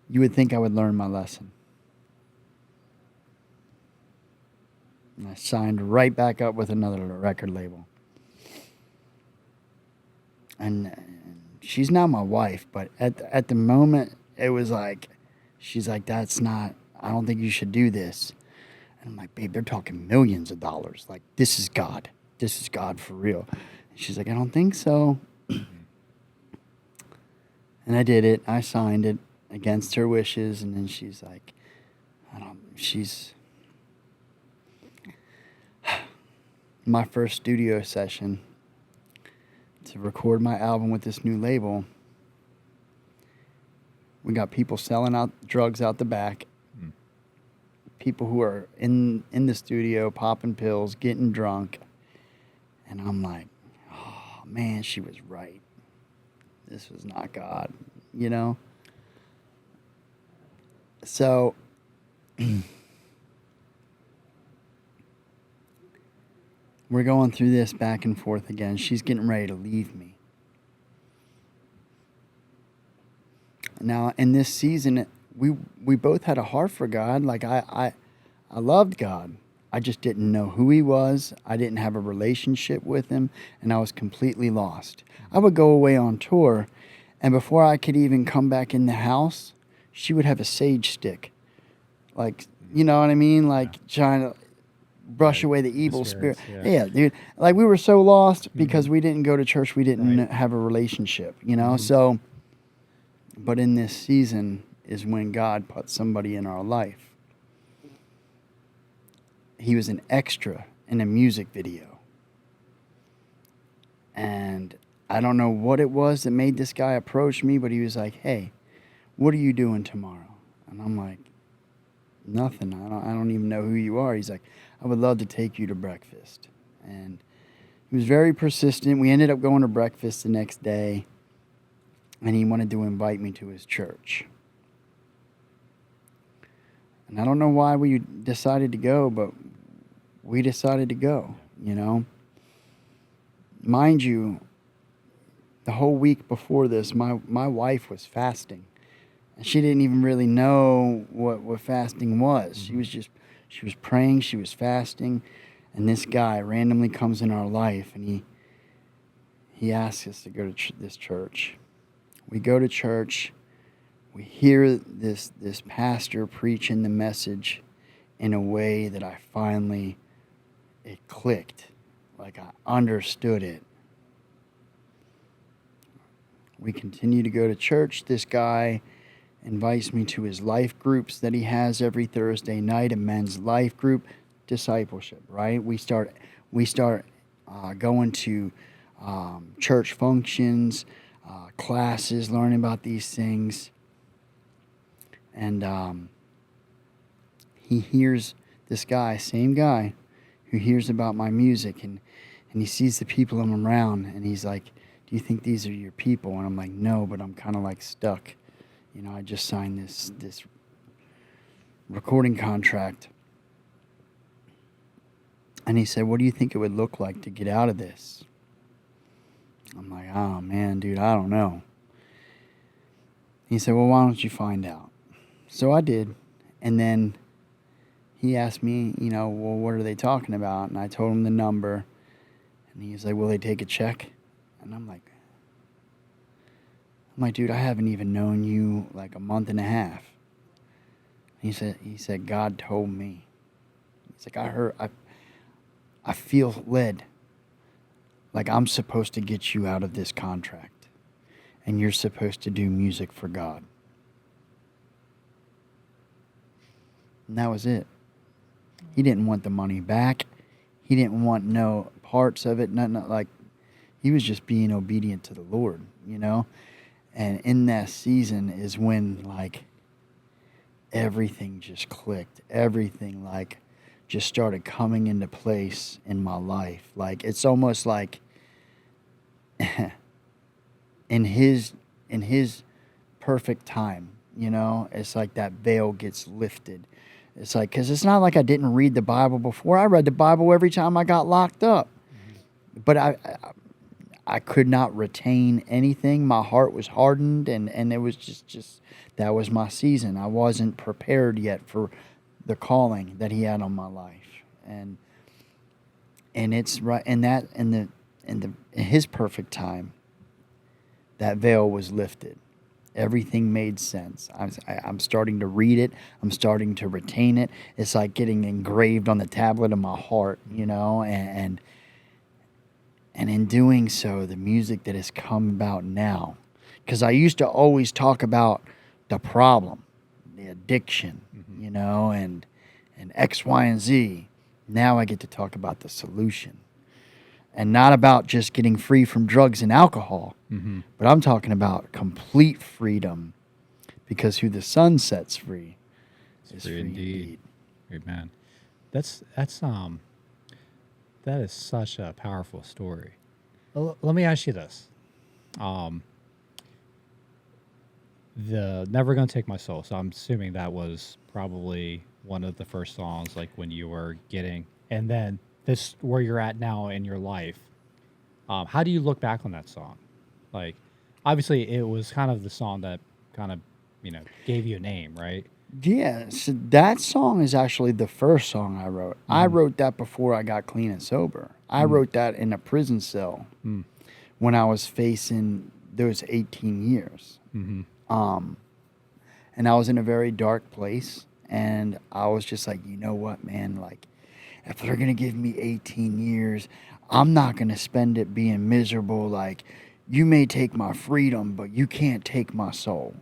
You would think I would learn my lesson. And I signed right back up with another record label. And she's now my wife, but at the moment, it was like, she's like, that's not, I don't think you should do this. And I'm like, babe, they're talking millions of dollars. Like, this is God. This is God for real. And she's like, I don't think so. And I did it. I signed it against her wishes. And then she's like, my first studio session to record my album with this new label. We got people selling out drugs out the back. People who are in the studio popping pills, getting drunk. And I'm like, oh, man, she was right. This was not God, you know? So we're going through this back and forth again. She's getting ready to leave me. Now, in this season, we both had a heart for God. Like, I loved God. I just didn't know who he was. I didn't have a relationship with him, and I was completely lost. I would go away on tour, and before I could even come back in the house, she would have a sage stick. Like, you know what I mean? Like, trying to brush away the evil spirit. Yeah, dude. Like, we were so lost because we didn't go to church. We didn't have a relationship, you know? So, but in this season is when God put somebody in our life. He was an extra in a music video. And I don't know what it was that made this guy approach me, but he was like, hey, what are you doing tomorrow? And I'm like, nothing. I don't even know who you are. He's like, I would love to take you to breakfast. And he was very persistent. We ended up going to breakfast the next day, and he wanted to invite me to his church. And I don't know why we decided to go, but we decided to go, you know. Mind you, the whole week before this, my wife was fasting. And she didn't even really know what fasting was. She was praying, she was fasting, and this guy randomly comes in our life, and he asks us to go to this church. We go to church. We hear this pastor preaching the message in a way that it clicked. Like, I understood it. We continue to go to church. This guy invites me to his life groups that he has every Thursday night, a men's life group, discipleship, right? We start going to church functions, classes, learning about these things. And he hears this guy, same guy, who hears about my music, and he sees the people I'm around, and he's like, do you think these are your people? And I'm like, no, but I'm kind of like stuck. You know, I just signed this recording contract. And he said, what do you think it would look like to get out of this? I'm like, oh, man, dude, I don't know. He said, well, why don't you find out? So I did. And then he asked me, you know, well, what are they talking about? And I told him the number. And he's like, will they take a check? And I'm like, dude, I haven't even known you like a month and a half. He said, God told me. He's like, I feel led. Like, I'm supposed to get you out of this contract. And you're supposed to do music for God. And that was it. He didn't want the money back. He didn't want no parts of it. Nothing like, he was just being obedient to the Lord, you know? And in that season is when, like, everything just clicked. Everything, like, just started coming into place in my life. Like, it's almost like in his perfect time, you know? It's like that veil gets lifted. It's like, because it's not like I didn't read the Bible before. I read the Bible every time I got locked up. But I could not retain anything. My heart was hardened, and it was just that was my season. I wasn't prepared yet for the calling that he had on my life. And it's right, and that in his perfect time, that veil was lifted. Everything made sense. I'm starting to read it. I'm starting to retain it. It's like getting engraved on the tablet of my heart, you know. And in doing so, the music that has come about now, because I used to always talk about the problem, the addiction, you know, and X, Y, and Z. Now I get to talk about the solution, and not about just getting free from drugs and alcohol, but I'm talking about complete freedom, because who the Son sets free is free indeed. Amen. That's that is such a powerful story. Let me ask you this: the "Never Gonna Take My Soul." So I'm assuming that was probably one of the first songs, like when you were getting, and then this where you're at now in your life. How do you look back on that song? Like, obviously, it was kind of the song that kind of, gave you a name, right? Yeah, so that song is actually the first song I wrote. I wrote that before I got clean and sober. I wrote that in a prison cell when I was facing those 18 years. And I was in a very dark place. And I was just like, you know what, man? Like, if they're going to give me 18 years, I'm not going to spend it being miserable. Like, you may take my freedom, but you can't take my soul.